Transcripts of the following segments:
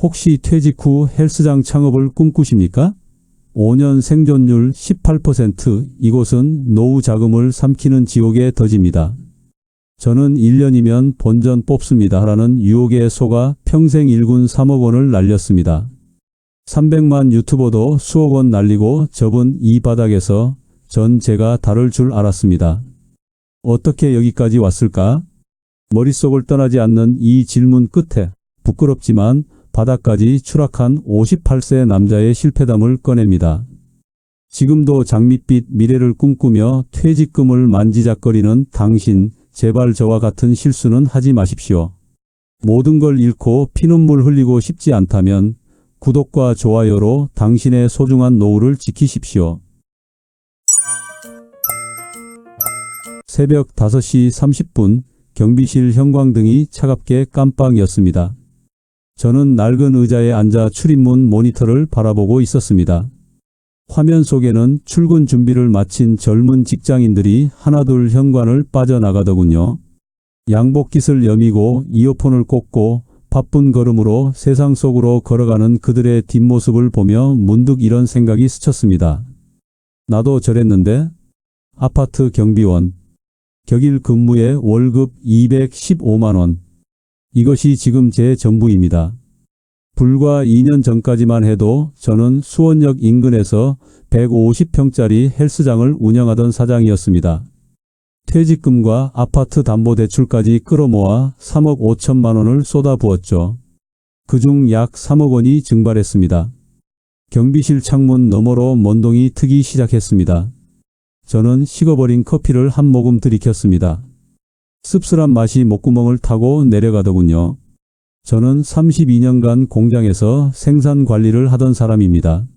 혹시 퇴직 후 헬스장 창업을 꿈꾸십니까? 5년 생존율 18%, 이곳은 노후 자금을 삼키는 지옥의 덫입니다. 저는 1년이면 본전 뽑습니다 라는 유혹에 속아 평생 일군 3억 원을 날렸습니다. 300만 유튜버도 수억 원 날리고 접은 이 바닥에서 전 제가 다를 줄 알았습니다. 어떻게 여기까지 왔을까? 머릿속을 떠나지 않는 이 질문 끝에 부끄럽지만 바닥까지 추락한 58세 남자의 실패담을 꺼냅니다. 지금도 장밋빛 미래를 꿈꾸며 퇴직금을 만지작거리는 당신, 제발 저와 같은 실수는 하지 마십시오. 모든 걸 잃고 피눈물 흘리고 싶지 않다면 구독과 좋아요로 당신의 소중한 노후를 지키십시오. 새벽 5시 30분 경비실 형광등이 차갑게 깜빡이었습니다. 저는 낡은 의자에 앉아 출입문 모니터를 바라보고 있었습니다. 화면 속에는 출근 준비를 마친 젊은 직장인들이 하나둘 현관을 빠져나가더군요. 양복깃을 여미고 이어폰을 꽂고 바쁜 걸음으로 세상 속으로 걸어가는 그들의 뒷모습을 보며 문득 이런 생각이 스쳤습니다. 나도 저랬는데? 아파트 경비원. 격일 근무에 월급 215만 원. 이것이 지금 제 전부입니다. 불과 2년 전까지만 해도 저는 수원역 인근에서 150평짜리 헬스장을 운영하던 사장이었습니다. 퇴직금과 아파트 담보대출까지 끌어모아 3억 5천만 원을 쏟아부었죠. 그중 약 3억 원이 증발했습니다. 경비실 창문 너머로 먼동이 트기 시작했습니다. 저는 식어버린 커피를 한 모금 들이켰습니다. 씁쓸한 맛이 목구멍을 타고 내려가더군요. 저는 32년간 공장에서 생산 관리를 하던 사람입니다.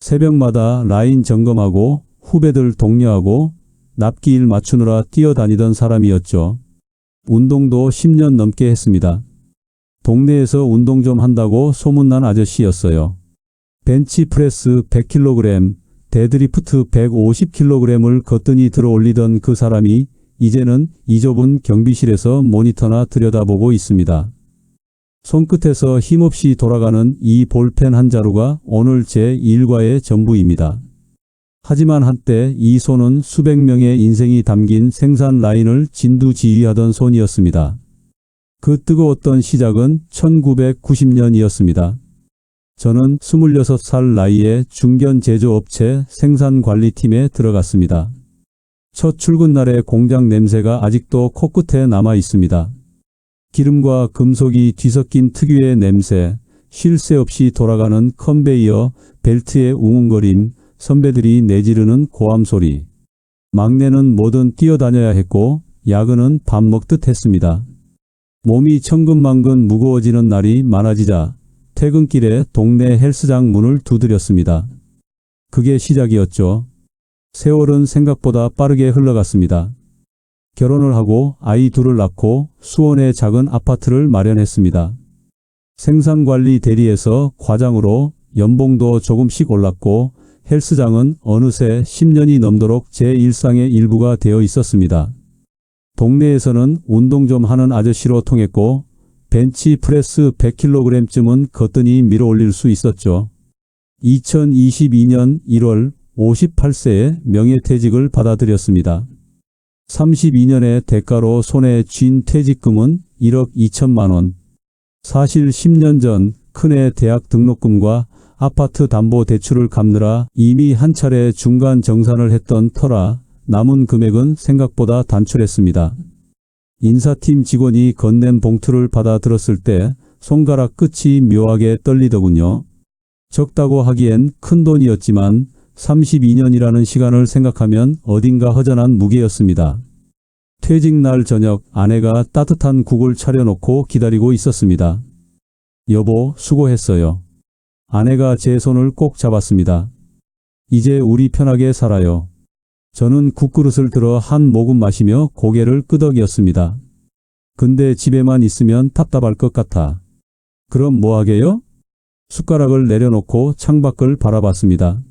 새벽마다 라인 점검하고 후배들 독려하고 납기일 맞추느라 뛰어다니던 사람이었죠. 운동도 10년 넘게 했습니다. 동네에서 운동 좀 한다고 소문난 아저씨였어요. 벤치프레스 100kg, 데드리프트 150kg을 거뜬히 들어올리던 그 사람이 이제는 이 좁은 경비실에서 모니터나 들여다보고 있습니다. 손끝에서 힘없이 돌아가는 이 볼펜 한 자루가 오늘 제 일과의 전부입니다. 하지만 한때 이 손은 수백 명의 인생이 담긴 생산 라인을 진두지휘하던 손이었습니다. 그 뜨거웠던 시작은 1990년이었습니다. 저는 26살 나이에 중견 제조업체 생산관리팀에 들어갔습니다. 첫 출근 날의 공장 냄새가 아직도 코끝에 남아 있습니다. 기름과 금속이 뒤섞인 특유의 냄새, 쉴 새 없이 돌아가는 컨베이어 벨트의 웅웅거림, 선배들이 내지르는 고함 소리. 막내는 뭐든 뛰어다녀야 했고 야근은 밥 먹듯 했습니다. 몸이 천근만근 무거워지는 날이 많아지자 퇴근길에 동네 헬스장 문을 두드렸습니다. 그게 시작이었죠. 세월은 생각보다 빠르게 흘러갔습니다. 결혼을 하고 아이 둘을 낳고 수원에 작은 아파트를 마련했습니다. 생산관리 대리에서 과장으로 연봉도 조금씩 올랐고 헬스장은 어느새 10년이 넘도록 제 일상의 일부가 되어 있었습니다. 동네에서는 운동 좀 하는 아저씨로 통했고 벤치프레스 100kg쯤은 거뜬히 밀어올릴 수 있었죠. 2022년 1월 58세에 명예퇴직을 받아들였습니다. 32년의 대가로 손에 쥔 퇴직금은 1억 2천만 원. 사실 10년 전 큰애 대학 등록금과 아파트 담보대출을 갚느라 이미 한 차례 중간 정산을 했던 터라 남은 금액은 생각보다 단출했습니다. 인사팀 직원이 건넨 봉투를 받아 들었을 때 손가락 끝이 묘하게 떨리더군요. 적다고 하기엔 큰 돈이었지만 32년이라는 시간을 생각하면 어딘가 허전한 무게였습니다. 퇴직날 저녁 아내가 따뜻한 국을 차려놓고 기다리고 있었습니다. 여보, 수고했어요. 아내가 제 손을 꼭 잡았습니다. 이제 우리 편하게 살아요. 저는 국그릇을 들어 한 모금 마시며 고개를 끄덕였습니다. 근데 집에만 있으면 답답할 것 같아. 그럼 뭐 하게요? 숟가락을 내려놓고 창밖을 바라봤습니다.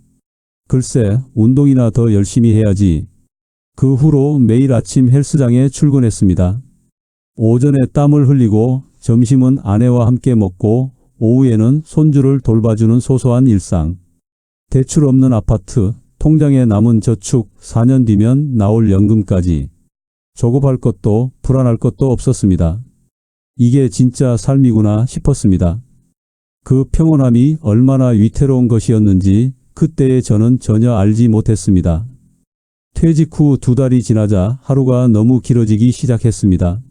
글쎄, 운동이나 더 열심히 해야지. 그 후로 매일 아침 헬스장에 출근했습니다. 오전에 땀을 흘리고 점심은 아내와 함께 먹고 오후에는 손주를 돌봐주는 소소한 일상. 대출 없는 아파트, 통장에 남은 저축, 4년 뒤면 나올 연금까지. 조급할 것도 불안할 것도 없었습니다. 이게 진짜 삶이구나 싶었습니다. 그 평온함이 얼마나 위태로운 것이었는지 그때의 저는 전혀 알지 못했습니다. 퇴직 후 2달이 지나자 하루가 너무 길어지기 시작했습니다.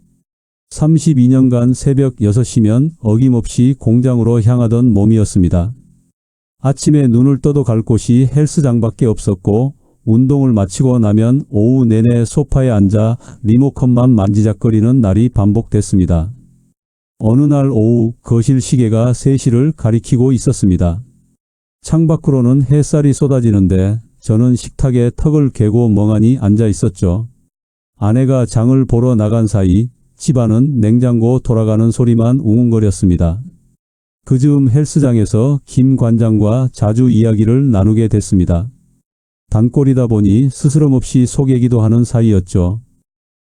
32년간 새벽 6시면 어김없이 공장으로 향하던 몸이었습니다. 아침에 눈을 떠도 갈 곳이 헬스장밖에 없었고 운동을 마치고 나면 오후 내내 소파에 앉아 리모컨만 만지작거리는 날이 반복됐습니다. 어느 날 오후 거실 시계가 3시를 가리키고 있었습니다. 창밖으로는 햇살이 쏟아지는데 저는 식탁에 턱을 개고 멍하니 앉아 있었죠. 아내가 장을 보러 나간 사이 집안은 냉장고 돌아가는 소리만 웅웅거렸습니다. 그 즈음 헬스장에서 김 관장과 자주 이야기를 나누게 됐습니다. 단골이다 보니 스스럼없이 속이기도 하는 사이였죠.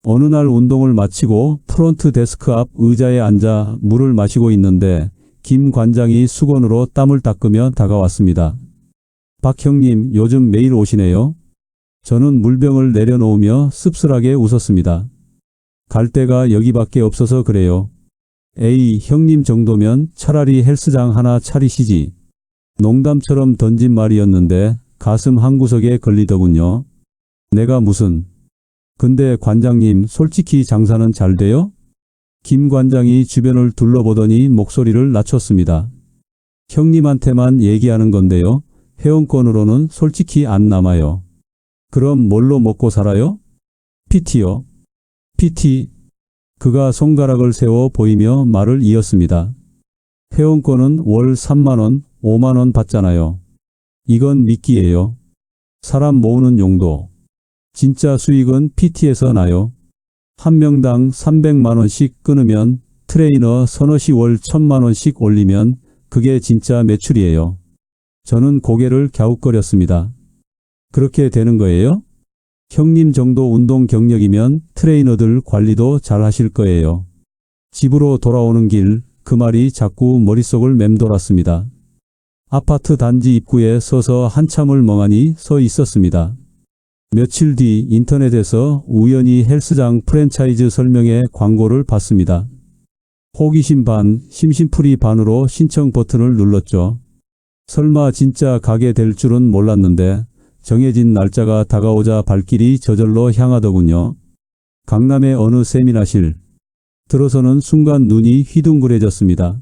어느 날 운동을 마치고 프론트 데스크 앞 의자에 앉아 물을 마시고 있는데 김 관장이 수건으로 땀을 닦으며 다가왔습니다. 박 형님, 요즘 매일 오시네요. 저는 물병을 내려놓으며 씁쓸하게 웃었습니다. 갈 데가 여기밖에 없어서 그래요. 에이, 형님 정도면 차라리 헬스장 하나 차리시지. 농담처럼 던진 말이었는데 가슴 한구석에 걸리더군요. 내가 무슨... 근데 관장님, 솔직히 장사는 잘 돼요? 김 관장이 주변을 둘러보더니 목소리를 낮췄습니다. 형님한테만 얘기하는 건데요. 회원권으로는 솔직히 안 남아요. 그럼 뭘로 먹고 살아요? PT요. PT. 그가 손가락을 세워 보이며 말을 이었습니다. 회원권은 월 3만원, 5만원 받잖아요. 이건 미끼예요. 사람 모으는 용도. 진짜 수익은 PT에서 나요. 한 명당 300만원씩 끊으면 트레이너 서너시 월 1000만원씩 올리면 그게 진짜 매출이에요. 저는 고개를 갸웃거렸습니다. 그렇게 되는 거예요? 형님 정도 운동 경력이면 트레이너들 관리도 잘 하실 거예요. 집으로 돌아오는 길, 그 말이 자꾸 머릿속을 맴돌았습니다. 아파트 단지 입구에 서서 한참을 멍하니 서 있었습니다. 며칠 뒤 인터넷에서 우연히 헬스장 프랜차이즈 설명회 광고를 봤습니다. 호기심 반, 심심풀이 반으로 신청 버튼을 눌렀죠. 설마 진짜 가게 될 줄은 몰랐는데 정해진 날짜가 다가오자 발길이 저절로 향하더군요. 강남의 어느 세미나실. 들어서는 순간 눈이 휘둥그레졌습니다.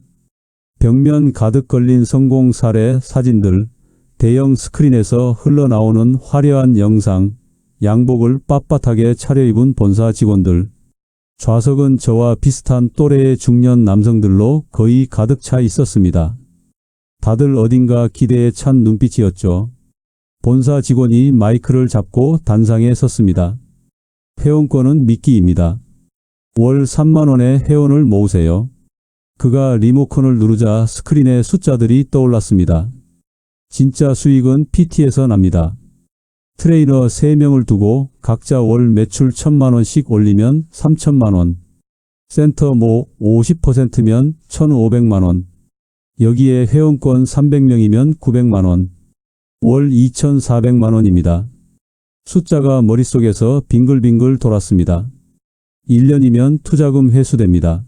벽면 가득 걸린 성공 사례 사진들, 대형 스크린에서 흘러나오는 화려한 영상, 양복을 빳빳하게 차려입은 본사 직원들. 좌석은 저와 비슷한 또래의 중년 남성들로 거의 가득 차 있었습니다. 다들 어딘가 기대에 찬 눈빛이었죠. 본사 직원이 마이크를 잡고 단상에 섰습니다. 회원권은 미끼입니다. 월 3만원의 회원을 모으세요. 그가 리모컨을 누르자 스크린에 숫자들이 떠올랐습니다. 진짜 수익은 PT에서 납니다. 트레이너 3명을 두고 각자 월 매출 1000만원씩 올리면 3000만원. 센터 모 50%면 1500만원. 여기에 회원권 300명이면 900만원. 월 2400만원입니다. 숫자가 머릿속에서 빙글빙글 돌았습니다. 1년이면 투자금 회수됩니다.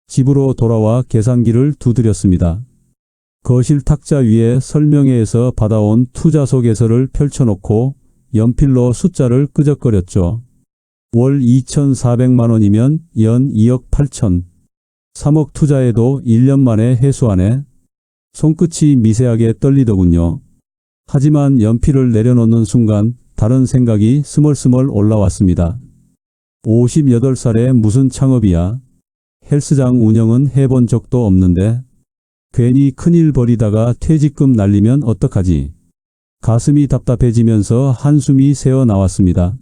집으로 돌아와 계산기를 두드렸습니다. 거실 탁자 위에 설명회에서 받아온 투자소 개설을 펼쳐놓고 연필로 숫자를 끄적거렸죠. 월 2400만원이면 연 2억 8천. 3억 투자해도 1년 만에 회수하네. 손끝이 미세하게 떨리더군요. 하지만 연필을 내려놓는 순간 다른 생각이 스멀스멀 올라왔습니다. 58살에 무슨 창업이야. 헬스장 운영은 해본 적도 없는데 괜히 큰일 벌이다가 퇴직금 날리면 어떡하지. 가슴이 답답해지면서 한숨이 새어 나왔습니다.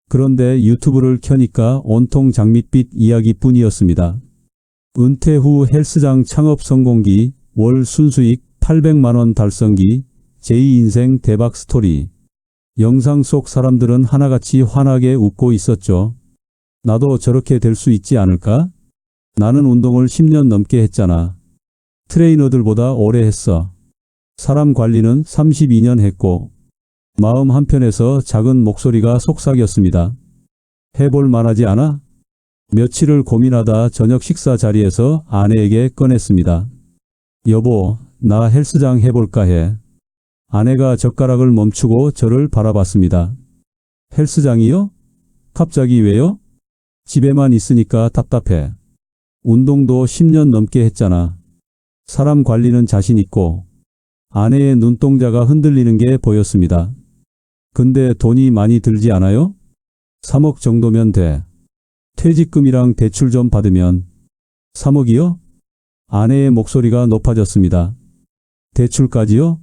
그런데 유튜브를 켜니까 온통 장밋빛 이야기뿐이었습니다. 은퇴 후 헬스장 창업 성공기, 월 순수익 800만원 달성기, 제2인생 대박 스토리. 영상 속 사람들은 하나같이 환하게 웃고 있었죠. 나도 저렇게 될 수 있지 않을까? 나는 운동을 10년 넘게 했잖아. 트레이너들보다 오래 했어. 사람 관리는 32년 했고 마음 한편에서 작은 목소리가 속삭였습니다. 해볼 만하지 않아? 며칠을 고민하다 저녁 식사 자리에서 아내에게 꺼냈습니다. 여보, 나 헬스장 해볼까 해. 아내가 젓가락을 멈추고 저를 바라봤습니다. 헬스장이요? 갑자기 왜요? 집에만 있으니까 답답해. 운동도 10년 넘게 했잖아. 사람 관리는 자신 있고. 아내의 눈동자가 흔들리는 게 보였습니다. 근데 돈이 많이 들지 않아요? 3억 정도면 돼. 퇴직금이랑 대출 좀 받으면. 3억이요? 아내의 목소리가 높아졌습니다. 대출까지요?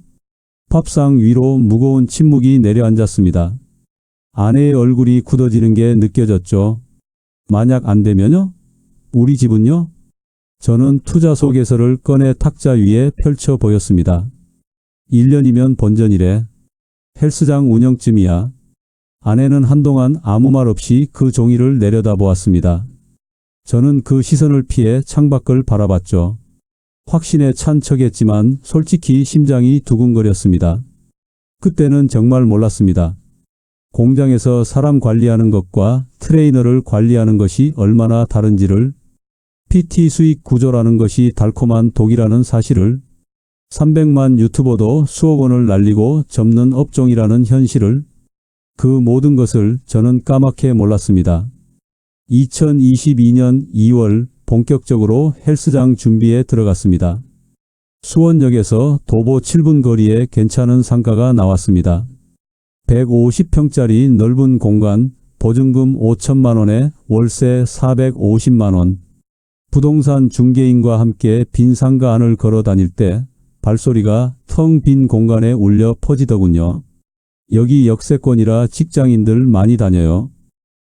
밥상 위로 무거운 침묵이 내려앉았습니다. 아내의 얼굴이 굳어지는 게 느껴졌죠. 만약 안 되면요? 우리 집은요? 저는 투자 소개서를 꺼내 탁자 위에 펼쳐 보였습니다. 1년이면 본전이래. 헬스장 운영쯤이야. 아내는 한동안 아무 말 없이 그 종이를 내려다보았습니다. 저는 그 시선을 피해 창밖을 바라봤죠. 확신에 찬 척했지만 솔직히 심장이 두근거렸습니다. 그때는 정말 몰랐습니다. 공장에서 사람 관리하는 것과 트레이너를 관리하는 것이 얼마나 다른지를, PT 수익 구조라는 것이 달콤한 독이라는 사실을, 300만 유튜버도 수억 원을 날리고 접는 업종이라는 현실을, 그 모든 것을 저는 까맣게 몰랐습니다. 2022년 2월 본격적으로 헬스장 준비에 들어갔습니다. 수원역에서 도보 7분 거리에 괜찮은 상가가 나왔습니다. 150평짜리 넓은 공간, 보증금 5천만 원에 월세 450만 원. 부동산 중개인과 함께 빈 상가 안을 걸어 다닐 때 발소리가 텅 빈 공간에 울려 퍼지더군요. 여기 역세권이라 직장인들 많이 다녀요.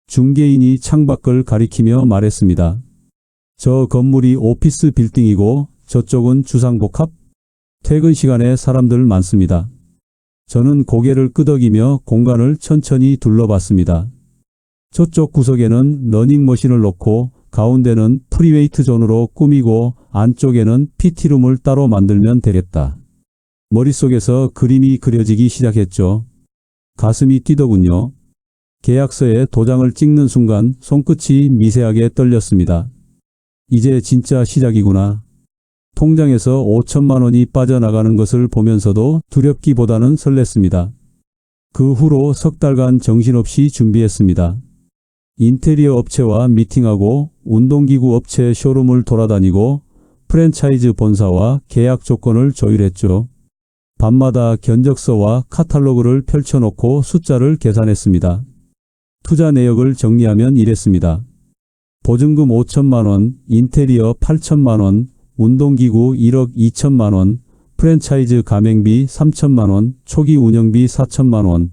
중개인이 창밖을 가리키며 말했습니다. 저 건물이 오피스 빌딩이고 저쪽은 주상복합? 퇴근 시간에 사람들 많습니다. 저는 고개를 끄덕이며 공간을 천천히 둘러봤습니다. 저쪽 구석에는 러닝머신을 놓고 가운데는 프리웨이트 존으로 꾸미고 안쪽에는 PT룸을 따로 만들면 되겠다. 머릿속에서 그림이 그려지기 시작했죠. 가슴이 뛰더군요. 계약서에 도장을 찍는 순간 손끝이 미세하게 떨렸습니다. 이제 진짜 시작이구나. 통장에서 5천만 원이 빠져나가는 것을 보면서도 두렵기보다는 설렜습니다. 그 후로 석 달간 정신없이 준비했습니다. 인테리어 업체와 미팅하고 운동기구 업체 쇼룸을 돌아다니고 프랜차이즈 본사와 계약 조건을 조율했죠. 밤마다 견적서와 카탈로그를 펼쳐놓고 숫자를 계산했습니다. 투자 내역을 정리하면 이랬습니다. 보증금 5천만 원, 인테리어 8천만 원, 운동기구 1억 2천만 원, 프랜차이즈 가맹비 3천만 원, 초기 운영비 4천만 원,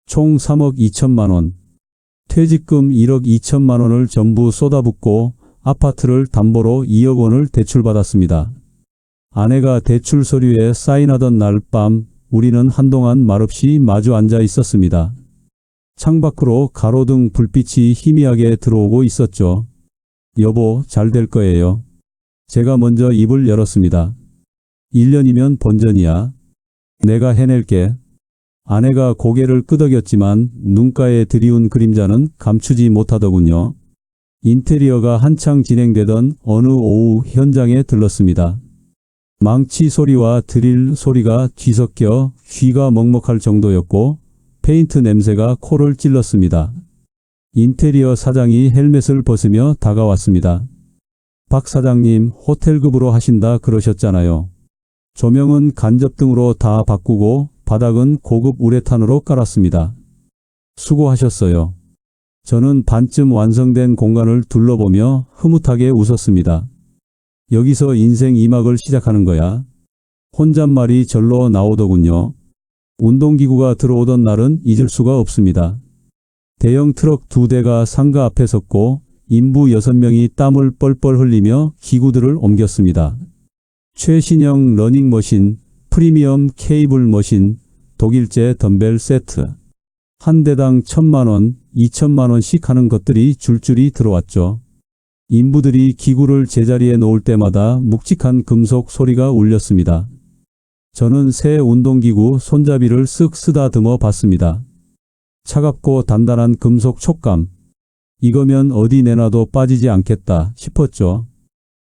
총 3억 2천만 원, 퇴직금 1억 2천만 원을 전부 쏟아붓고 아파트를 담보로 2억 원을 대출받았습니다. 아내가 대출 서류에 사인하던 날 밤 우리는 한동안 말없이 마주 앉아 있었습니다. 창밖으로 가로등 불빛이 희미하게 들어오고 있었죠. 여보, 잘 될 거예요. 제가 먼저 입을 열었습니다. 1년이면 본전이야. 내가 해낼게. 아내가 고개를 끄덕였지만 눈가에 드리운 그림자는 감추지 못하더군요. 인테리어가 한창 진행되던 어느 오후 현장에 들렀습니다. 망치 소리와 드릴 소리가 뒤섞여 귀가 먹먹할 정도였고 페인트 냄새가 코를 찔렀습니다. 인테리어 사장이 헬멧을 벗으며 다가왔습니다. 박 사장님, 호텔급으로 하신다 그러셨잖아요. 조명은 간접등으로 다 바꾸고 바닥은 고급 우레탄으로 깔았습니다. 수고하셨어요. 저는 반쯤 완성된 공간을 둘러보며 흐뭇하게 웃었습니다. 여기서 인생 2막을 시작하는 거야. 혼잣말이 절로 나오더군요. 운동기구가 들어오던 날은 잊을 수가 없습니다. 대형 트럭 2대가 상가 앞에 섰고 인부 6명이 땀을 뻘뻘 흘리며 기구들을 옮겼습니다. 최신형 러닝머신, 프리미엄 케이블 머신, 독일제 덤벨 세트. 한 대당 1,000만 원, 2천만 원씩 하는 것들이 줄줄이 들어왔죠. 인부들이 기구를 제자리에 놓을 때마다 묵직한 금속 소리가 울렸습니다. 저는 새 운동기구 손잡이를 쓱 쓰다듬어 봤습니다. 차갑고 단단한 금속 촉감. 이거면 어디 내놔도 빠지지 않겠다 싶었죠.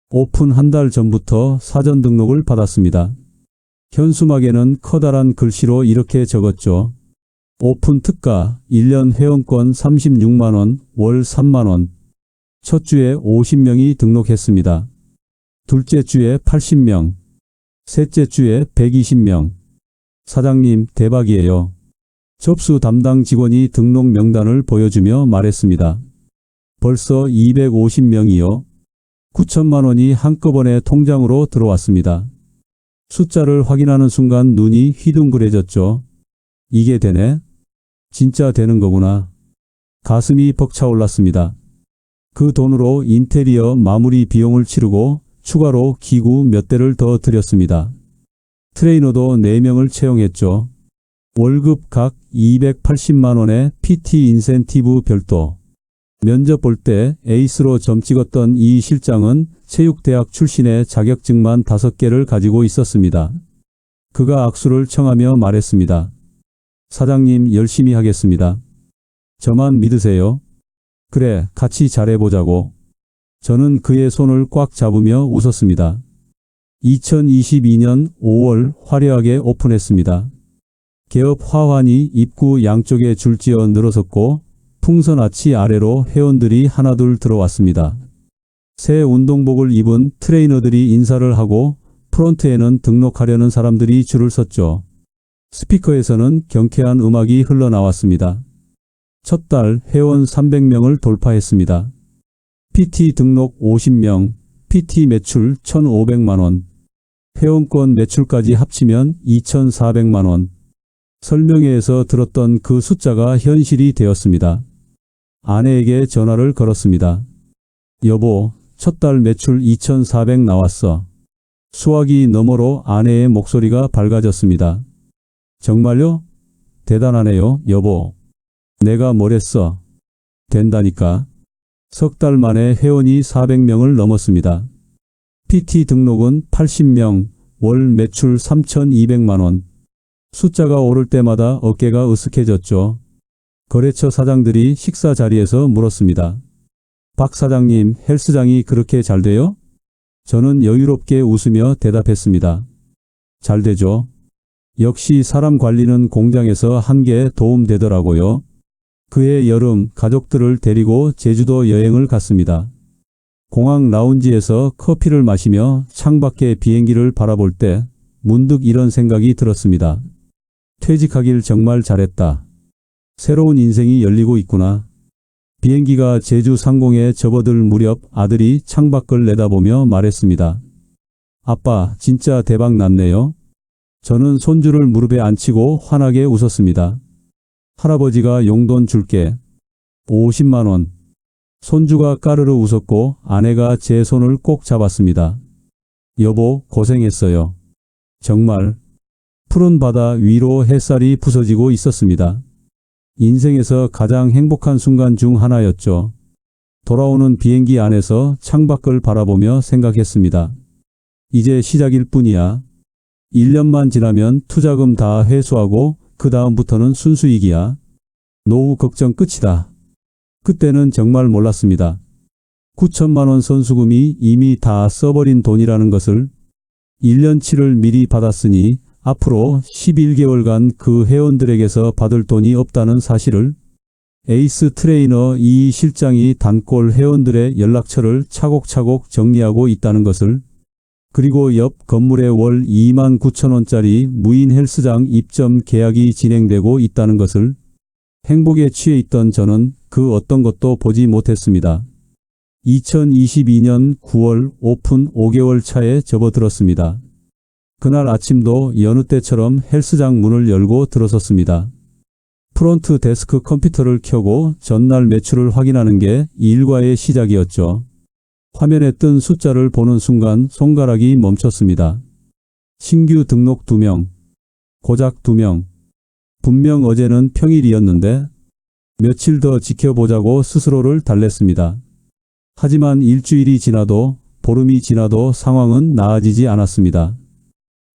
오픈 한 달 전부터 사전 등록을 받았습니다. 현수막에는 커다란 글씨로 이렇게 적었죠. 오픈 특가 1년 회원권 36만원, 월 3만원. 첫 주에 50명이 등록했습니다. 둘째 주에 80명. 셋째 주에 120명. 사장님, 대박이에요. 접수 담당 직원이 등록 명단을 보여주며 말했습니다. 벌써 250명이요. 9천만 원이 한꺼번에 통장으로 들어왔습니다. 숫자를 확인하는 순간 눈이 휘둥그레졌죠. 이게 되네? 진짜 되는 거구나. 가슴이 벅차올랐습니다. 그 돈으로 인테리어 마무리 비용을 치르고 추가로 기구 몇 대를 더 들였습니다. 트레이너도 4명을 채용했죠. 월급 각 280만 원의 PT 인센티브 별도. 면접 볼 때 에이스로 점 찍었던 이 실장은 체육대학 출신의 자격증만 5개를 가지고 있었습니다. 그가 악수를 청하며 말했습니다. 사장님, 열심히 하겠습니다. 저만 믿으세요. 그래, 같이 잘해보자고. 저는 그의 손을 꽉 잡으며 웃었습니다. 2022년 5월 화려하게 오픈했습니다. 개업 화환이 입구 양쪽에 줄지어 늘어섰고 풍선 아치 아래로 회원들이 하나둘 들어왔습니다. 새 운동복을 입은 트레이너들이 인사를 하고 프론트에는 등록하려는 사람들이 줄을 섰죠. 스피커에서는 경쾌한 음악이 흘러나왔습니다. 첫 달 회원 300명을 돌파했습니다. PT 등록 50명, PT 매출 1,500만 원, 회원권 매출까지 합치면 2,400만 원. 설명회에서 들었던 그 숫자가 현실이 되었습니다. 아내에게 전화를 걸었습니다. 여보, 첫 달 매출 2,400 나왔어. 수화기 너머로 아내의 목소리가 밝아졌습니다. 정말요? 대단하네요, 여보. 내가 뭐랬어? 된다니까. 석 달 만에 회원이 400명을 넘었습니다. PT 등록은 80명, 월 매출 3,200만 원. 숫자가 오를 때마다 어깨가 으쓱해졌죠. 거래처 사장들이 식사 자리에서 물었습니다. 박 사장님, 헬스장이 그렇게 잘 돼요? 저는 여유롭게 웃으며 대답했습니다. 잘 되죠. 역시 사람 관리는 공장에서 한 게 도움되더라고요. 그해 여름 가족들을 데리고 제주도 여행을 갔습니다. 공항 라운지에서 커피를 마시며 창밖의 비행기를 바라볼 때 문득 이런 생각이 들었습니다. 퇴직하길 정말 잘했다. 새로운 인생이 열리고 있구나. 비행기가 제주 상공에 접어들 무렵 아들이 창밖을 내다보며 말했습니다. 아빠, 진짜 대박 났네요. 저는 손주를 무릎에 앉히고 환하게 웃었습니다. 할아버지가 용돈 줄게. 50만 원. 손주가 까르르 웃었고 아내가 제 손을 꼭 잡았습니다. 여보, 고생했어요. 정말. 푸른 바다 위로 햇살이 부서지고 있었습니다. 인생에서 가장 행복한 순간 중 하나였죠. 돌아오는 비행기 안에서 창밖을 바라보며 생각했습니다. 이제 시작일 뿐이야. 1년만 지나면 투자금 다 회수하고 그 다음부터는 순수익이야. 노후 걱정 끝이다. 그때는 정말 몰랐습니다. 9천만 원 선수금이 이미 다 써버린 돈이라는 것을. 1년치를 미리 받았으니 앞으로 11개월간 그 회원들에게서 받을 돈이 없다는 사실을. 에이스 트레이너 이 실장이 단골 회원들의 연락처를 차곡차곡 정리하고 있다는 것을. 그리고 옆 건물에 월 2만 9천 원짜리 무인 헬스장 입점 계약이 진행되고 있다는 것을. 행복에 취해 있던 저는 그 어떤 것도 보지 못했습니다. 2022년 9월 오픈 5개월 차에 접어들었습니다. 그날 아침도 여느 때처럼 헬스장 문을 열고 들어섰습니다. 프론트 데스크 컴퓨터를 켜고 전날 매출을 확인하는 게 일과의 시작이었죠. 화면에 뜬 숫자를 보는 순간 손가락이 멈췄습니다. 신규 등록 2명, 고작 2명. 분명 어제는 평일이었는데 며칠 더 지켜보자고 스스로를 달랬습니다. 하지만 일주일이 지나도 보름이 지나도 상황은 나아지지 않았습니다.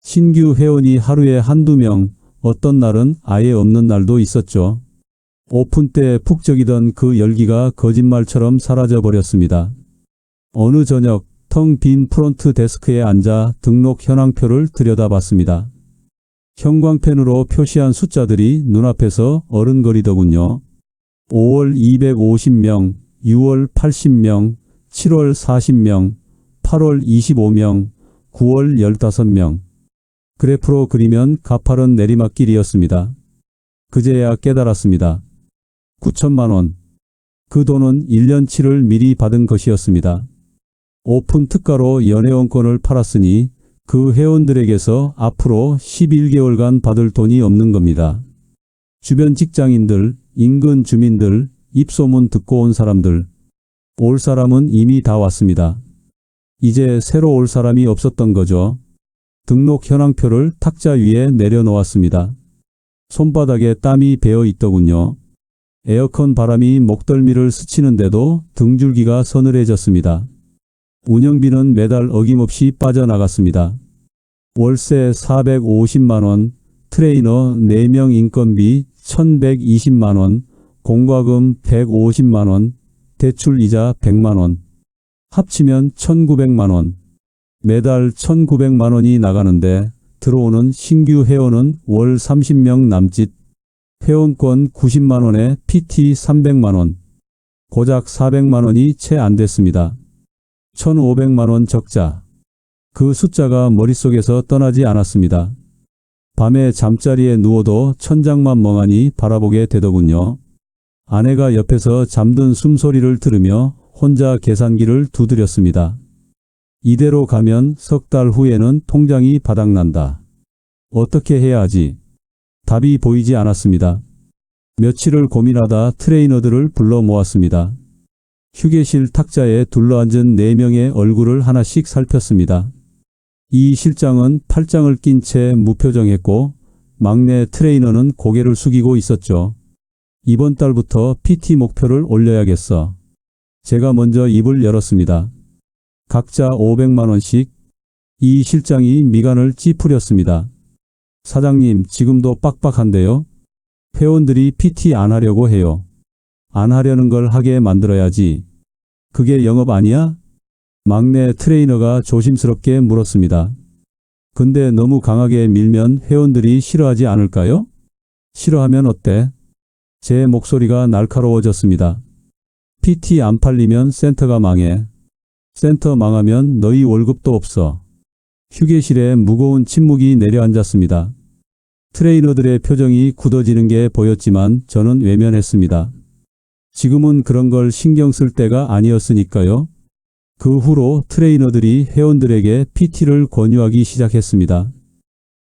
신규 회원이 하루에 한두 명, 어떤 날은 아예 없는 날도 있었죠. 오픈 때 북적이던 그 열기가 거짓말처럼 사라져 버렸습니다. 어느 저녁 텅 빈 프론트 데스크에 앉아 등록 현황표를 들여다봤습니다. 형광펜으로 표시한 숫자들이 눈앞에서 어른거리더군요. 5월 250명, 6월 80명, 7월 40명, 8월 25명, 9월 15명. 그래프로 그리면 가파른 내리막길이었습니다. 그제야 깨달았습니다. 9천만 원. 그 돈은 1년치를 미리 받은 것이었습니다. 오픈 특가로 연회원권을 팔았으니 그 회원들에게서 앞으로 11개월간 받을 돈이 없는 겁니다. 주변 직장인들, 인근 주민들, 입소문 듣고 온 사람들. 올 사람은 이미 다 왔습니다. 이제 새로 올 사람이 없었던 거죠. 등록 현황표를 탁자 위에 내려놓았습니다. 손바닥에 땀이 배어 있더군요. 에어컨 바람이 목덜미를 스치는데도 등줄기가 서늘해졌습니다. 운영비는 매달 어김없이 빠져나갔습니다. 월세 450만원, 트레이너 4명 인건비 1120만원, 공과금 150만원, 대출이자 100만원. 합치면 1900만원. 매달 1900만원이 나가는데 들어오는 신규 회원은 월 30명 남짓. 회원권 90만원에 PT 300만원. 고작 400만원이 채 안 됐습니다. 1500만원 적자. 그 숫자가 머릿속에서 떠나지 않았습니다. 밤에 잠자리에 누워도 천장만 멍하니 바라보게 되더군요. 아내가 옆에서 잠든 숨소리를 들으며 혼자 계산기를 두드렸습니다. 이대로 가면 석 달 후에는 통장이 바닥난다. 어떻게 해야 하지? 답이 보이지 않았습니다. 며칠을 고민하다 트레이너들을 불러 모았습니다. 휴게실 탁자에 둘러앉은 4명의 얼굴을 하나씩 살폈습니다. 이 실장은 팔짱을 낀 채 무표정했고 막내 트레이너는 고개를 숙이고 있었죠. 이번 달부터 PT 목표를 올려야겠어. 제가 먼저 입을 열었습니다. 각자 500만원씩. 이 실장이 미간을 찌푸렸습니다. 사장님, 지금도 빡빡한데요? 회원들이 PT 안 하려고 해요. 안 하려는 걸 하게 만들어야지. 그게 영업 아니야? 막내 트레이너가 조심스럽게 물었습니다. 근데 너무 강하게 밀면 회원들이 싫어하지 않을까요? 싫어하면 어때? 제 목소리가 날카로워졌습니다. PT 안 팔리면 센터가 망해. 센터 망하면 너희 월급도 없어. 휴게실에 무거운 침묵이 내려앉았습니다. 트레이너들의 표정이 굳어지는 게 보였지만 저는 외면했습니다. 지금은 그런 걸 신경 쓸 때가 아니었으니까요. 그 후로 트레이너들이 회원들에게 PT를 권유하기 시작했습니다.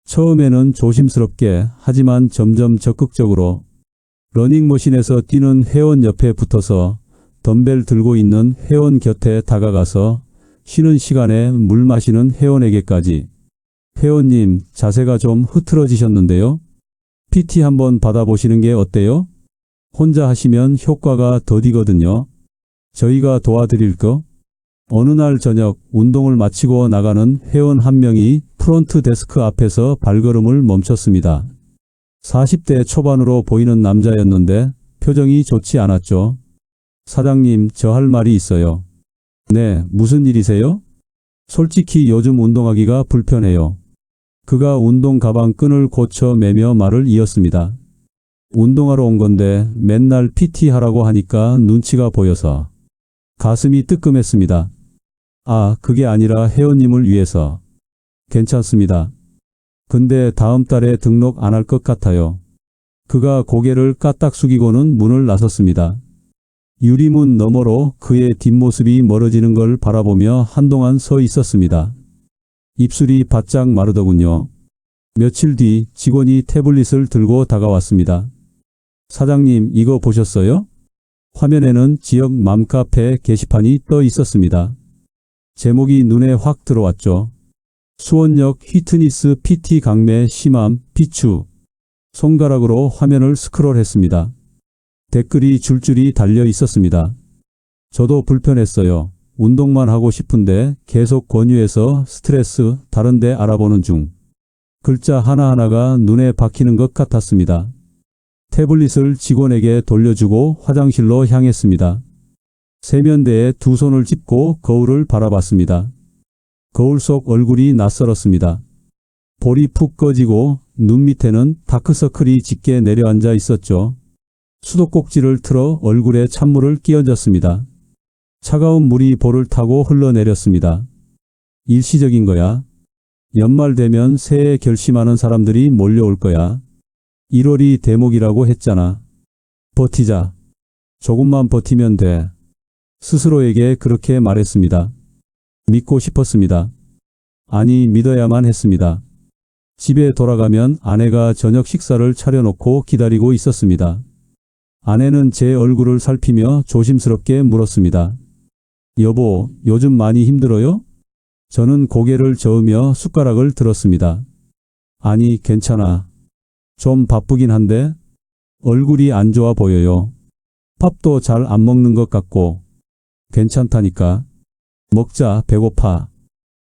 처음에는 조심스럽게 하지만 점점 적극적으로 러닝머신에서 뛰는 회원 옆에 붙어서 덤벨 들고 있는 회원 곁에 다가가서 쉬는 시간에 물 마시는 회원에게까지 회원님, 자세가 좀 흐트러지셨는데요. PT 한번 받아보시는 게 어때요? 혼자 하시면 효과가 더디거든요. 저희가 도와드릴 거? 어느 날 저녁 운동을 마치고 나가는 회원 한 명이 프론트 데스크 앞에서 발걸음을 멈췄습니다. 40대 초반으로 보이는 남자였는데 표정이 좋지 않았죠. 사장님, 저 할 말이 있어요. 네, 무슨 일이세요? 솔직히 요즘 운동하기가 불편해요. 그가 운동 가방 끈을 고쳐 매며 말을 이었습니다. 운동하러 온 건데 맨날 PT 하라고 하니까 눈치가 보여서. 가슴이 뜨끔했습니다. 아, 그게 아니라 회원님을 위해서. 괜찮습니다. 근데 다음 달에 등록 안 할 것 같아요. 그가 고개를 까딱 숙이고는 문을 나섰습니다. 유리문 너머로 그의 뒷모습이 멀어지는 걸 바라보며 한동안 서 있었습니다. 입술이 바짝 마르더군요. 며칠 뒤 직원이 태블릿을 들고 다가왔습니다. 사장님, 이거 보셨어요? 화면에는 지역 맘카페 게시판이 떠 있었습니다. 제목이 눈에 확 들어왔죠. 수원역 휘트니스 PT 강매 심함 비추. 손가락으로 화면을 스크롤했습니다. 댓글이 줄줄이 달려 있었습니다. 저도 불편했어요. 운동만 하고 싶은데 계속 권유해서 스트레스 다른데 알아보는 중. 글자 하나하나가 눈에 박히는 것 같았습니다. 태블릿을 직원에게 돌려주고 화장실로 향했습니다. 세면대에 두 손을 짚고 거울을 바라봤습니다. 거울 속 얼굴이 낯설었습니다. 볼이 푹 꺼지고 눈 밑에는 다크서클이 짙게 내려앉아 있었죠. 수도꼭지를 틀어 얼굴에 찬물을 끼얹었습니다. 차가운 물이 볼을 타고 흘러내렸습니다. 일시적인 거야. 연말 되면 새해 결심하는 사람들이 몰려올 거야. 1월이 대목이라고 했잖아. 버티자. 조금만 버티면 돼. 스스로에게 그렇게 말했습니다. 믿고 싶었습니다. 아니, 믿어야만 했습니다. 집에 돌아가면 아내가 저녁 식사를 차려놓고 기다리고 있었습니다. 아내는 제 얼굴을 살피며 조심스럽게 물었습니다. 여보, 요즘 많이 힘들어요? 저는 고개를 저으며 숟가락을 들었습니다. 아니, 괜찮아. 좀 바쁘긴 한데 얼굴이 안 좋아 보여요. 밥도 잘 안 먹는 것 같고. 괜찮다니까. 먹자, 배고파.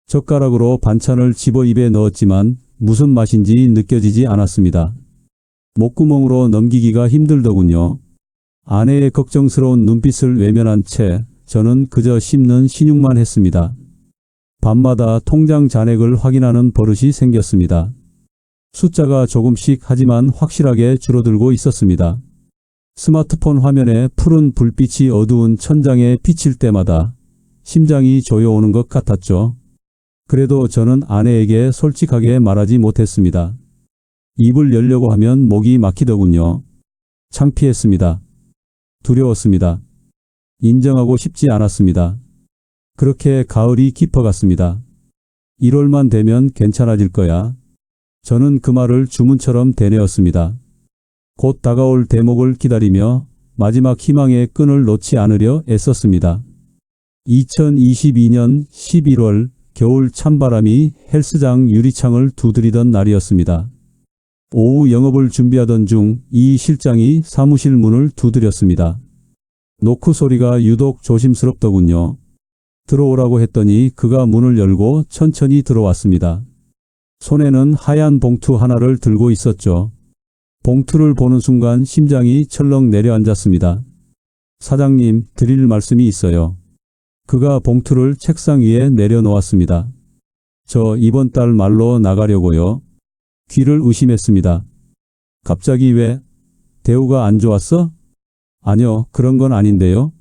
젓가락으로 반찬을 집어 입에 넣었지만 무슨 맛인지 느껴지지 않았습니다. 목구멍으로 넘기기가 힘들더군요. 아내의 걱정스러운 눈빛을 외면한 채 저는 그저 씹는 신용만 했습니다. 밤마다 통장 잔액을 확인하는 버릇이 생겼습니다. 숫자가 조금씩 하지만 확실하게 줄어들고 있었습니다. 스마트폰 화면에 푸른 불빛이 어두운 천장에 비칠 때마다 심장이 조여오는 것 같았죠. 그래도 저는 아내에게 솔직하게 말하지 못했습니다. 입을 열려고 하면 목이 막히더군요. 창피했습니다. 두려웠습니다. 인정하고 싶지 않았습니다. 그렇게 가을이 깊어갔습니다. 1월만 되면 괜찮아질 거야. 저는 그 말을 주문처럼 되뇌었습니다. 곧 다가올 대목을 기다리며 마지막 희망의 끈을 놓지 않으려 애썼습니다. 2022년 11월 겨울 찬바람이 헬스장 유리창을 두드리던 날이었습니다. 오후 영업을 준비하던 중 이 실장이 사무실 문을 두드렸습니다. 노크 소리가 유독 조심스럽더군요. 들어오라고 했더니 그가 문을 열고 천천히 들어왔습니다. 손에는 하얀 봉투 하나를 들고 있었죠. 봉투를 보는 순간 심장이 철렁 내려앉았습니다. 사장님, 드릴 말씀이 있어요. 그가 봉투를 책상 위에 내려놓았습니다. 저 이번 달 말로 나가려고요. 귀를 의심했습니다. 갑자기 왜? 대우가 안 좋았어? 아니요, 그런 건 아닌데요.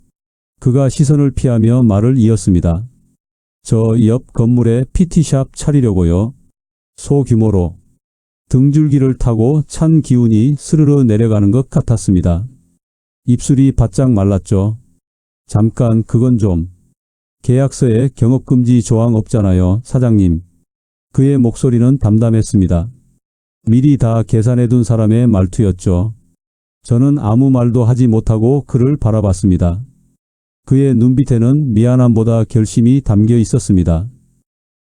그가 시선을 피하며 말을 이었습니다. 저 옆 건물에 PT샵 차리려고요. 소규모로. 등줄기를 타고 찬 기운이 스르르 내려가는 것 같았습니다. 입술이 바짝 말랐죠. 잠깐, 그건 좀. 계약서에 경업금지 조항 없잖아요, 사장님. 그의 목소리는 담담했습니다. 미리 다 계산해둔 사람의 말투였죠. 저는 아무 말도 하지 못하고 그를 바라봤습니다. 그의 눈빛에는 미안함보다 결심이 담겨 있었습니다.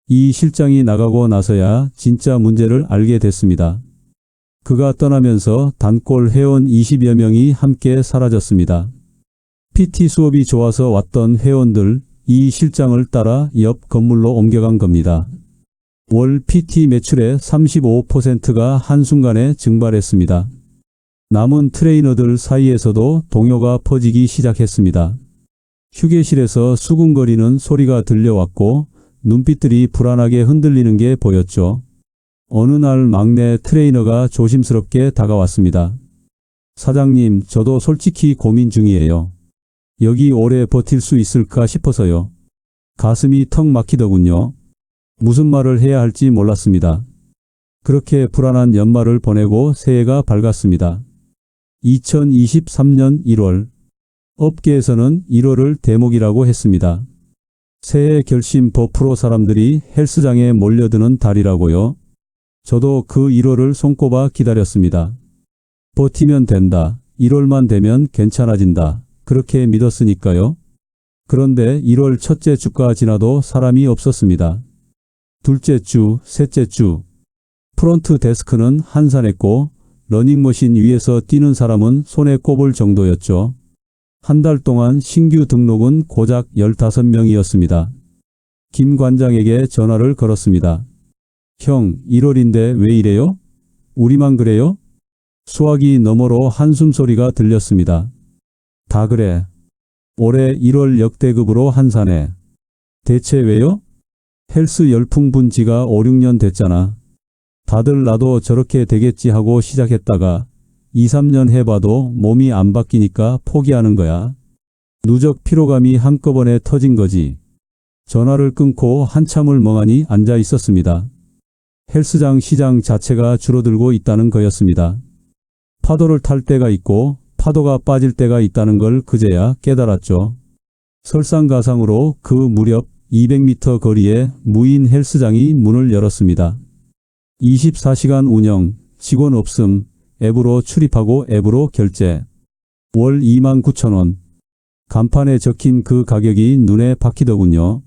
이 실장이 나가고 나서야 진짜 문제를 알게 됐습니다. 그가 떠나면서 단골 회원 20여 명이 함께 사라졌습니다. PT 수업이 좋아서 왔던 회원들, 이 실장을 따라 옆 건물로 옮겨간 겁니다. 월 PT 매출의 35%가 한순간에 증발했습니다. 남은 트레이너들 사이에서도 동요가 퍼지기 시작했습니다. 휴게실에서 수군거리는 소리가 들려왔고 눈빛들이 불안하게 흔들리는 게 보였죠. 어느 날 막내 트레이너가 조심스럽게 다가왔습니다. 사장님, 저도 솔직히 고민 중이에요. 여기 오래 버틸 수 있을까 싶어서요. 가슴이 턱 막히더군요. 무슨 말을 해야 할지 몰랐습니다. 그렇게 불안한 연말을 보내고 새해가 밝았습니다. 2023년 1월. 업계에서는 1월을 대목이라고 했습니다. 새해 결심 더 프로 사람들이 헬스장에 몰려드는 달이라고요. 저도 그 1월을 손꼽아 기다렸습니다. 버티면 된다. 1월만 되면 괜찮아진다. 그렇게 믿었으니까요. 그런데 1월 첫째 주가 지나도 사람이 없었습니다. 둘째 주, 셋째 주. 프론트 데스크는 한산했고 러닝머신 위에서 뛰는 사람은 손에 꼽을 정도였죠. 한 달 동안 신규 등록은 고작 15명이었습니다. 김 관장에게 전화를 걸었습니다. 형, 1월인데 왜 이래요? 우리만 그래요? 수화기 너머로 한숨 소리가 들렸습니다. 다 그래. 올해 1월 역대급으로 한산해. 대체 왜요? 헬스 열풍 분 지가 5, 6년 됐잖아. 다들 나도 저렇게 되겠지 하고 시작했다가 2, 3년 해봐도 몸이 안 바뀌니까 포기하는 거야. 누적 피로감이 한꺼번에 터진 거지. 전화를 끊고 한참을 멍하니 앉아 있었습니다. 헬스장 시장 자체가 줄어들고 있다는 거였습니다. 파도를 탈 때가 있고 파도가 빠질 때가 있다는 걸 그제야 깨달았죠. 설상가상으로 그 무렵 200m 거리에 무인 헬스장이 문을 열었습니다. 24시간 운영, 직원 없음, 앱으로 출입하고 앱으로 결제. 월 29,000원. 간판에 적힌 그 가격이 눈에 박히더군요.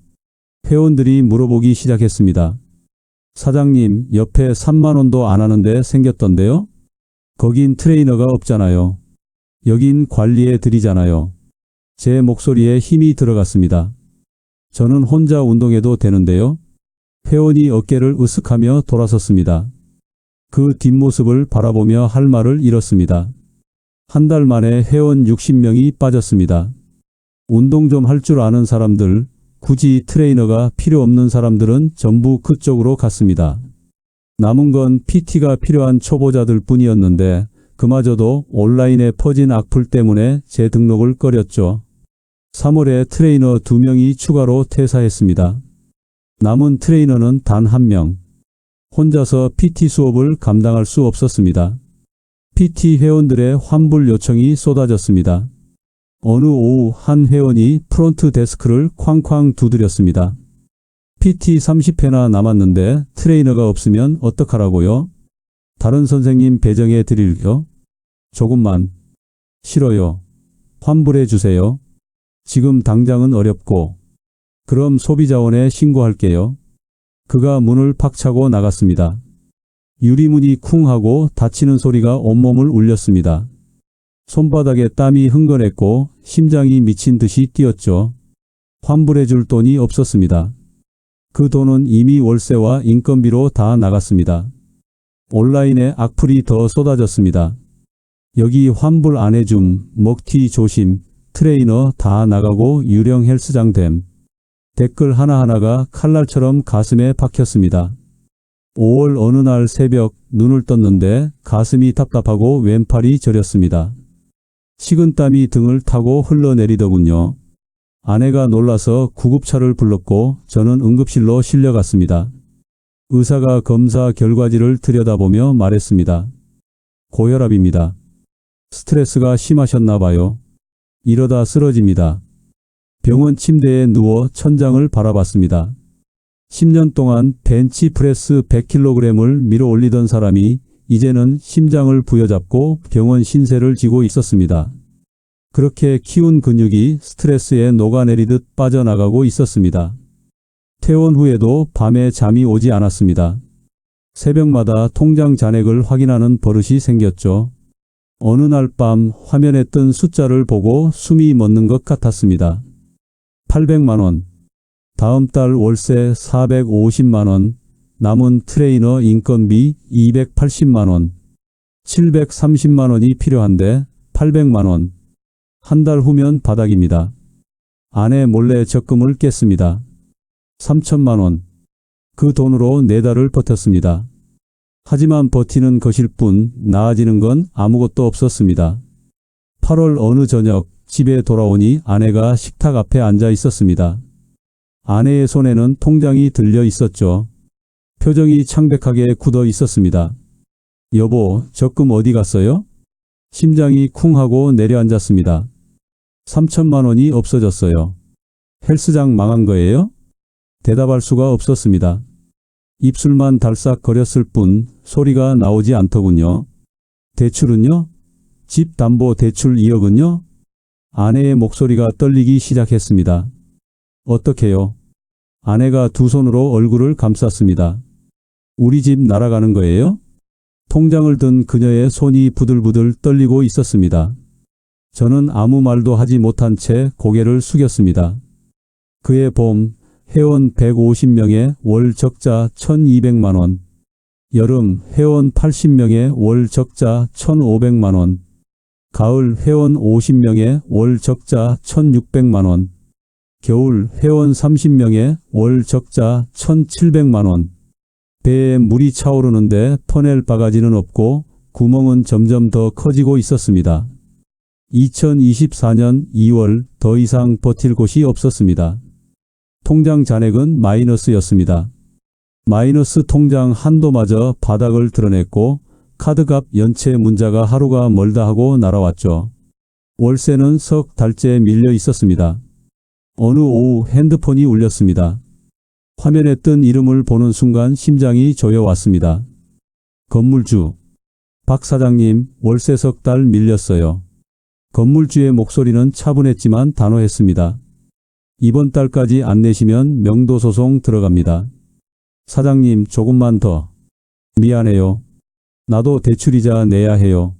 회원들이 물어보기 시작했습니다. 사장님, 옆에 3만 원도 안 하는데 생겼던데요? 거긴 트레이너가 없잖아요. 여긴 관리해 드리잖아요. 제 목소리에 힘이 들어갔습니다. 저는 혼자 운동해도 되는데요. 회원이 어깨를 으쓱하며 돌아섰습니다. 그 뒷모습을 바라보며 할 말을 잃었습니다. 한 달 만에 회원 60명이 빠졌습니다. 운동 좀 할 줄 아는 사람들, 굳이 트레이너가 필요 없는 사람들은 전부 그쪽으로 갔습니다. 남은 건 PT가 필요한 초보자들 뿐이었는데 그마저도 온라인에 퍼진 악플 때문에 재등록을 꺼렸죠. 3월에 트레이너 2명이 추가로 퇴사했습니다. 남은 트레이너는 단 1명. 혼자서 PT 수업을 감당할 수 없었습니다. PT 회원들의 환불 요청이 쏟아졌습니다. 어느 오후 한 회원이 프론트 데스크를 쾅쾅 두드렸습니다. PT 30회나 남았는데 트레이너가 없으면 어떡하라고요? 다른 선생님 배정해 드릴게요. 조금만. 싫어요. 환불해 주세요. 지금 당장은 어렵고. 그럼 소비자원에 신고할게요. 그가 문을 팍 차고 나갔습니다. 유리문이 쿵 하고 닫히는 소리가 온몸을 울렸습니다. 손바닥에 땀이 흥건했고 심장이 미친 듯이 뛰었죠. 환불해 줄 돈이 없었습니다. 그 돈은 이미 월세와 인건비로 다 나갔습니다. 온라인에 악플이 더 쏟아졌습니다. 여기 환불 안 해줌, 먹튀 조심, 트레이너 다 나가고 유령 헬스장 됨. 댓글 하나하나가 칼날처럼 가슴에 박혔습니다. 5월 어느 날 새벽 눈을 떴는데 가슴이 답답하고 왼팔이 저렸습니다. 식은땀이 등을 타고 흘러내리더군요. 아내가 놀라서 구급차를 불렀고 저는 응급실로 실려갔습니다. 의사가 검사 결과지를 들여다보며 말했습니다. 고혈압입니다. 스트레스가 심하셨나 봐요. 이러다 쓰러집니다. 병원 침대에 누워 천장을 바라봤습니다. 10년 동안 벤치프레스 100kg을 밀어 올리던 사람이 이제는 심장을 부여잡고 병원 신세를 지고 있었습니다. 그렇게 키운 근육이 스트레스에 녹아내리듯 빠져나가고 있었습니다. 퇴원 후에도 밤에 잠이 오지 않았습니다. 새벽마다 통장 잔액을 확인하는 버릇이 생겼죠. 어느 날 밤 화면에 뜬 숫자를 보고 숨이 멎는 것 같았습니다. 800만 원. 다음 달 월세 450만 원. 남은 트레이너 인건비 280만 원. 730만 원이 필요한데 800만 원. 한 달 후면 바닥입니다. 아내 몰래 적금을 깼습니다. 3천만 원. 그 돈으로 4달을 버텼습니다. 하지만 버티는 것일 뿐 나아지는 건 아무것도 없었습니다. 8월 어느 저녁 집에 돌아오니 아내가 식탁 앞에 앉아 있었습니다. 아내의 손에는 통장이 들려 있었죠. 표정이 창백하게 굳어 있었습니다. 여보, 적금 어디 갔어요? 심장이 쿵 하고 내려앉았습니다. 3천만 원이 없어졌어요. 헬스장 망한 거예요? 대답할 수가 없었습니다. 입술만 달싹거렸을 뿐 소리가 나오지 않더군요. 대출은요? 집 담보 대출 2억은요? 아내의 목소리가 떨리기 시작했습니다. 어떡해요? 아내가 두 손으로 얼굴을 감쌌습니다. 우리 집 날아가는 거예요? 통장을 든 그녀의 손이 부들부들 떨리고 있었습니다. 저는 아무 말도 하지 못한 채 고개를 숙였습니다. 그해 봄 회원 150명에 월 적자 1200만 원, 여름 회원 80명에 월 적자 1500만 원, 가을 회원 50명에 월 적자 1600만 원, 겨울 회원 30명에 월 적자 1700만 원. 배에 물이 차오르는데 퍼낼 바가지는 없고 구멍은 점점 더 커지고 있었습니다. 2024년 2월 더 이상 버틸 곳이 없었습니다. 통장 잔액은 마이너스였습니다. 마이너스 통장 한도마저 바닥을 드러냈고 카드값 연체 문자가 하루가 멀다 하고 날아왔죠. 월세는 석 달째 밀려 있었습니다. 어느 오후 핸드폰이 울렸습니다. 화면에 뜬 이름을 보는 순간 심장이 조여왔습니다. 건물주. 박 사장님, 월세 석 달 밀렸어요. 건물주의 목소리는 차분했지만 단호했습니다. 이번 달까지 안 내시면 명도소송 들어갑니다. 사장님, 조금만 더. 미안해요. 나도 대출이자 내야 해요.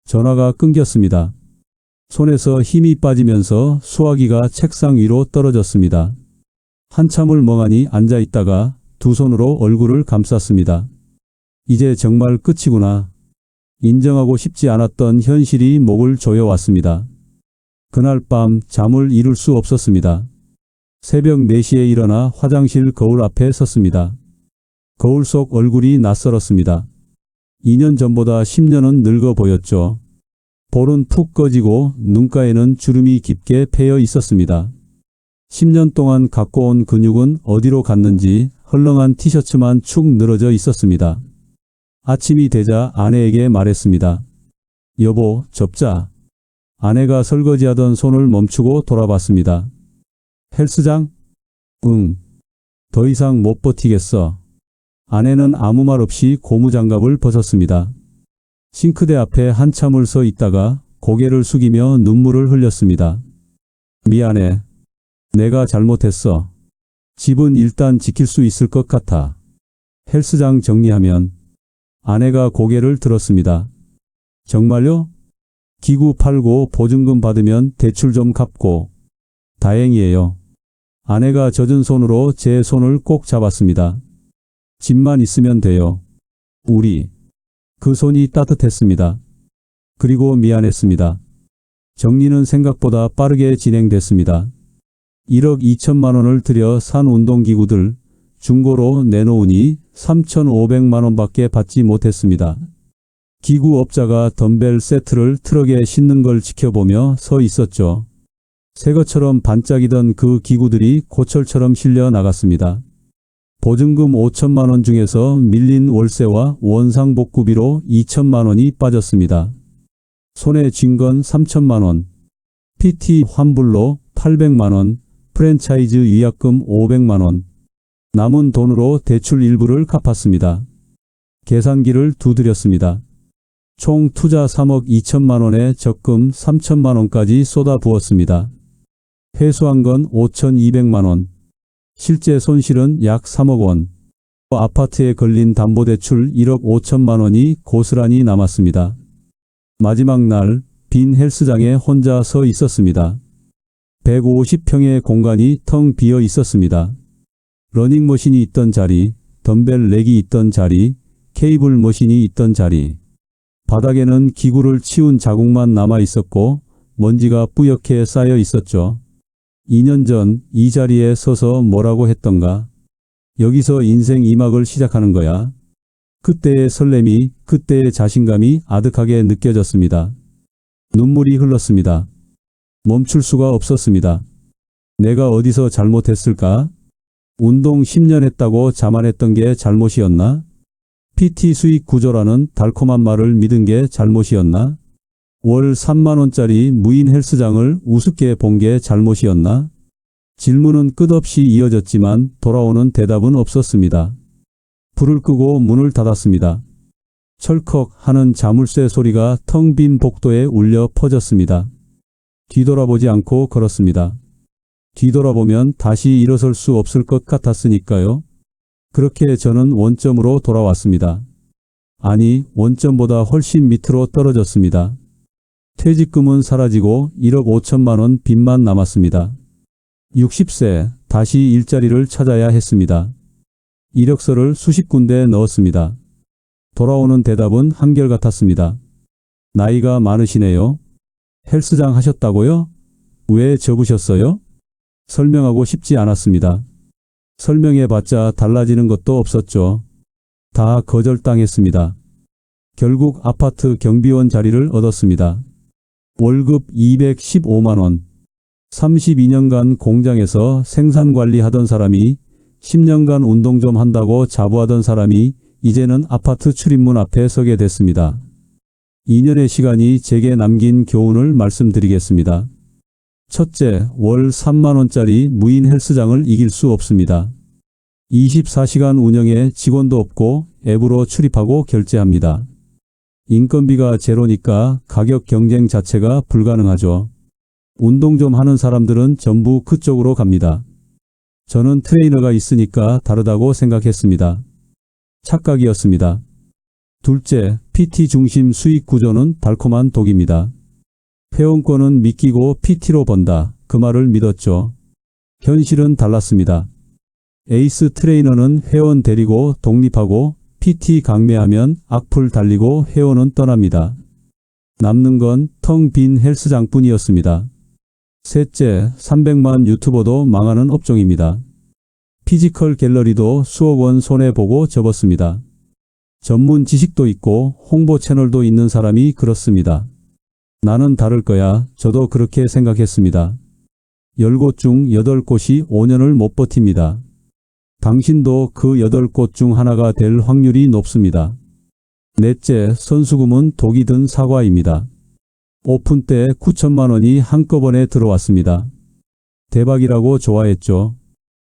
전화가 끊겼습니다. 손에서 힘이 빠지면서 수화기가 책상 위로 떨어졌습니다. 한참을 멍하니 앉아 있다가 두 손으로 얼굴을 감쌌습니다. 이제 정말 끝이구나. 인정하고 싶지 않았던 현실이 목을 조여왔습니다. 그날 밤 잠을 이룰 수 없었습니다. 새벽 4시에 일어나 화장실 거울 앞에 섰습니다. 거울 속 얼굴이 낯설었습니다. 2년 전보다 10년은 늙어 보였죠. 볼은 푹 꺼지고 눈가에는 주름이 깊게 패여 있었습니다. 10년 동안 갖고 온 근육은 어디로 갔는지 헐렁한 티셔츠만 축 늘어져 있었습니다. 아침이 되자 아내에게 말했습니다. 여보, 접자. 아내가 설거지하던 손을 멈추고 돌아봤습니다. 헬스장? 응. 더 이상 못 버티겠어. 아내는 아무 말 없이 고무장갑을 벗었습니다. 싱크대 앞에 한참을 서 있다가 고개를 숙이며 눈물을 흘렸습니다. 미안해. 내가 잘못했어. 집은 일단 지킬 수 있을 것 같아. 헬스장 정리하면. 아내가 고개를 들었습니다. 정말요? 기구 팔고 보증금 받으면 대출 좀 갚고. 다행이에요. 아내가 젖은 손으로 제 손을 꼭 잡았습니다. 집만 있으면 돼요. 우리. 그 손이 따뜻했습니다. 그리고 미안했습니다. 정리는 생각보다 빠르게 진행됐습니다. 1억 2천만 원을 들여 산 운동기구들 중고로 내놓으니 3,500만 원밖에 받지 못했습니다. 기구업자가 덤벨 세트를 트럭에 싣는 걸 지켜보며 서 있었죠. 새 것처럼 반짝이던 그 기구들이 고철처럼 실려 나갔습니다. 보증금 5천만 원 중에서 밀린 월세와 원상복구비로 2천만 원이 빠졌습니다. 손에 쥔 건 3천만 원, PT 환불로 800만 원, 프랜차이즈 위약금 500만 원, 남은 돈으로 대출 일부를 갚았습니다. 계산기를 두드렸습니다. 총 투자 3억 2천만 원에 적금 3천만 원까지 쏟아부었습니다. 회수한 건 5,200만 원. 실제 손실은 약 3억 원. 아파트에 걸린 담보대출 1억 5천만 원이 고스란히 남았습니다. 마지막 날 빈 헬스장에 혼자 서 있었습니다. 150평의 공간이 텅 비어 있었습니다. 러닝머신이 있던 자리, 덤벨 렉이 있던 자리, 케이블 머신이 있던 자리. 바닥에는 기구를 치운 자국만 남아 있었고 먼지가 뿌옇게 쌓여 있었죠. 2년 전 이 자리에 서서 뭐라고 했던가. 여기서 인생 2막을 시작하는 거야. 그때의 설렘이, 그때의 자신감이 아득하게 느껴졌습니다. 눈물이 흘렀습니다. 멈출 수가 없었습니다. 내가 어디서 잘못했을까? 운동 10년 했다고 자만했던 게 잘못이었나? PT 수익 구조라는 달콤한 말을 믿은 게 잘못이었나? 월 3만 원짜리 무인 헬스장을 우습게 본 게 잘못이었나? 질문은 끝없이 이어졌지만 돌아오는 대답은 없었습니다. 불을 끄고 문을 닫았습니다. 철컥 하는 자물쇠 소리가 텅 빈 복도에 울려 퍼졌습니다. 뒤돌아보지 않고 걸었습니다. 뒤돌아보면 다시 일어설 수 없을 것 같았으니까요. 그렇게 저는 원점으로 돌아왔습니다. 아니, 원점보다 훨씬 밑으로 떨어졌습니다. 퇴직금은 사라지고 1억 5천만 원 빚만 남았습니다. 60세 다시 일자리를 찾아야 했습니다. 이력서를 수십 군데 넣었습니다. 돌아오는 대답은 한결같았습니다. 나이가 많으시네요. 헬스장 하셨다고요? 왜 접으셨어요? 설명하고 싶지 않았습니다. 설명해봤자 달라지는 것도 없었죠. 다 거절당했습니다. 결국 아파트 경비원 자리를 얻었습니다. 월급 215만 원. 32년간 공장에서 생산관리하던 사람이 10년간 운동 좀 한다고 자부하던 사람이 이제는 아파트 출입문 앞에 서게 됐습니다. 2년의 시간이 제게 남긴 교훈을 말씀드리겠습니다. 첫째, 월 3만 원짜리 무인 헬스장을 이길 수 없습니다. 24시간 운영에 직원도 없고 앱으로 출입하고 결제합니다. 인건비가 제로니까 가격 경쟁 자체가 불가능하죠. 운동 좀 하는 사람들은 전부 그쪽으로 갑니다. 저는 트레이너가 있으니까 다르다고 생각했습니다. 착각이었습니다. 둘째, PT 중심 수익 구조는 달콤한 독입니다. 회원권은 믿기고 PT로 번다. 그 말을 믿었죠. 현실은 달랐습니다. 에이스 트레이너는 회원 데리고 독립하고 PT 강매하면 악플 달리고 회원은 떠납니다. 남는 건 텅 빈 헬스장뿐이었습니다. 셋째, 300만 유튜버도 망하는 업종입니다. 피지컬 갤러리도 수억 원 손해보고 접었습니다. 전문 지식도 있고 홍보 채널도 있는 사람이 그렇습니다. 나는 다를 거야. 저도 그렇게 생각했습니다. 10곳 중 8곳이 5년을 못 버팁니다. 당신도 그 8곳 중 하나가 될 확률이 높습니다. 넷째, 선수금은 독이 든 사과입니다. 오픈 때 9천만 원이 한꺼번에 들어왔습니다. 대박이라고 좋아했죠.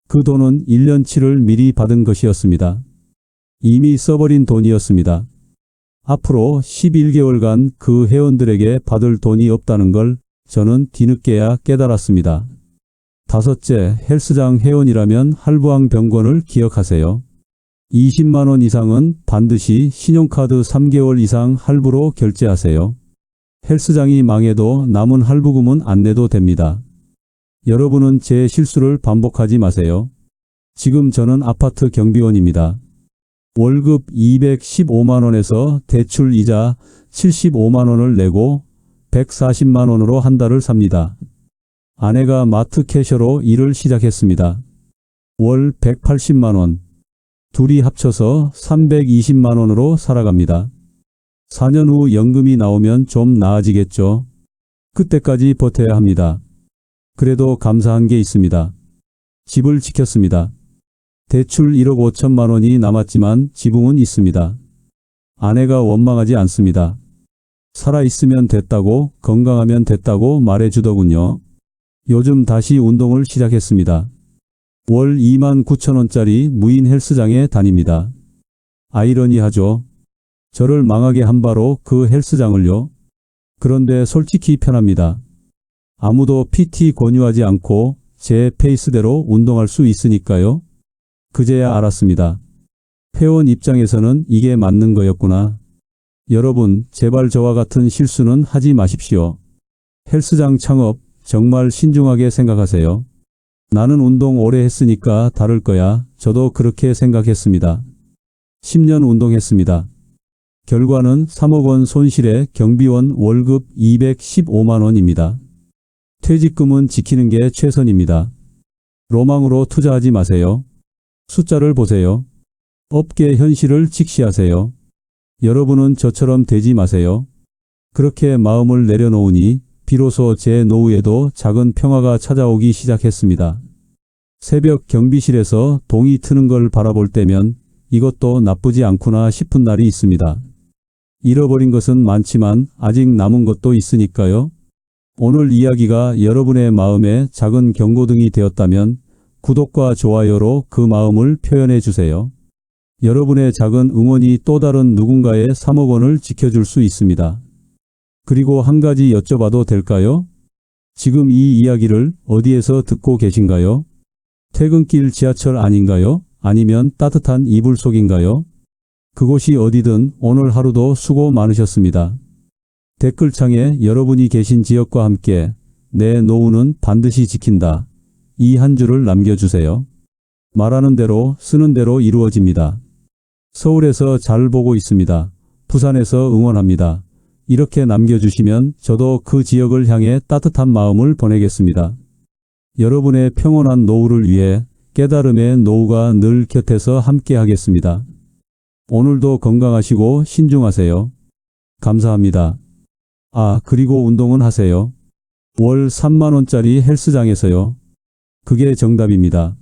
그 돈은 1년치를 미리 받은 것이었습니다. 이미 써버린 돈이었습니다. 앞으로 11개월간 그 회원들에게 받을 돈이 없다는 걸 저는 뒤늦게야 깨달았습니다. 다섯째, 헬스장 회원이라면 할부왕 병권을 기억하세요. 20만 원 이상은 반드시 신용카드 3개월 이상 할부로 결제하세요. 헬스장이 망해도 남은 할부금은 안 내도 됩니다. 여러분은 제 실수를 반복하지 마세요. 지금 저는 아파트 경비원입니다. 월급 215만 원에서 대출 이자 75만 원을 내고 140만 원으로 한 달을 삽니다. 아내가 마트 캐셔로 일을 시작했습니다. 월 180만 원. 둘이 합쳐서 320만 원으로 살아갑니다. 4년 후 연금이 나오면 좀 나아지겠죠. 그때까지 버텨야 합니다. 그래도 감사한 게 있습니다. 집을 지켰습니다. 대출 1억 5천만 원이 남았지만 지붕은 있습니다. 아내가 원망하지 않습니다. 살아있으면 됐다고, 건강하면 됐다고 말해주더군요. 요즘 다시 운동을 시작했습니다. 월 2만 9천 원짜리 무인 헬스장에 다닙니다. 아이러니하죠. 저를 망하게 한 바로 그 헬스장을요. 그런데 솔직히 편합니다. 아무도 PT 권유하지 않고 제 페이스대로 운동할 수 있으니까요. 그제야 알았습니다. 회원 입장에서는 이게 맞는 거였구나. 여러분, 제발 저와 같은 실수는 하지 마십시오. 헬스장 창업 정말 신중하게 생각하세요. 나는 운동 오래 했으니까 다를 거야. 저도 그렇게 생각했습니다. 10년 운동했습니다. 결과는 3억 원 손실에 경비원 월급 215만 원입니다. 퇴직금은 지키는 게 최선입니다. 로망으로 투자하지 마세요. 숫자를 보세요. 업계 현실을 직시하세요. 여러분은 저처럼 되지 마세요. 그렇게 마음을 내려놓으니 비로소 제 노후에도 작은 평화가 찾아오기 시작했습니다. 새벽 경비실에서 동이 트는 걸 바라볼 때면 이것도 나쁘지 않구나 싶은 날이 있습니다. 잃어버린 것은 많지만 아직 남은 것도 있으니까요. 오늘 이야기가 여러분의 마음에 작은 경고등이 되었다면 구독과 좋아요로 그 마음을 표현해 주세요. 여러분의 작은 응원이 또 다른 누군가의 3억 원을 지켜줄 수 있습니다. 그리고 한 가지 여쭤봐도 될까요? 지금 이 이야기를 어디에서 듣고 계신가요? 퇴근길 지하철 아닌가요? 아니면 따뜻한 이불 속인가요? 그곳이 어디든 오늘 하루도 수고 많으셨습니다. 댓글창에 여러분이 계신 지역과 함께 내 노후는 반드시 지킨다. 이 한 줄을 남겨주세요. 말하는 대로 쓰는 대로 이루어집니다. 서울에서 잘 보고 있습니다. 부산에서 응원합니다. 이렇게 남겨주시면 저도 그 지역을 향해 따뜻한 마음을 보내겠습니다. 여러분의 평온한 노후를 위해 깨달음의 노후가 늘 곁에서 함께 하겠습니다. 오늘도 건강하시고 신중하세요. 감사합니다. 그리고 운동은 하세요. 월 3만 원짜리 헬스장에서요. 그게 정답입니다.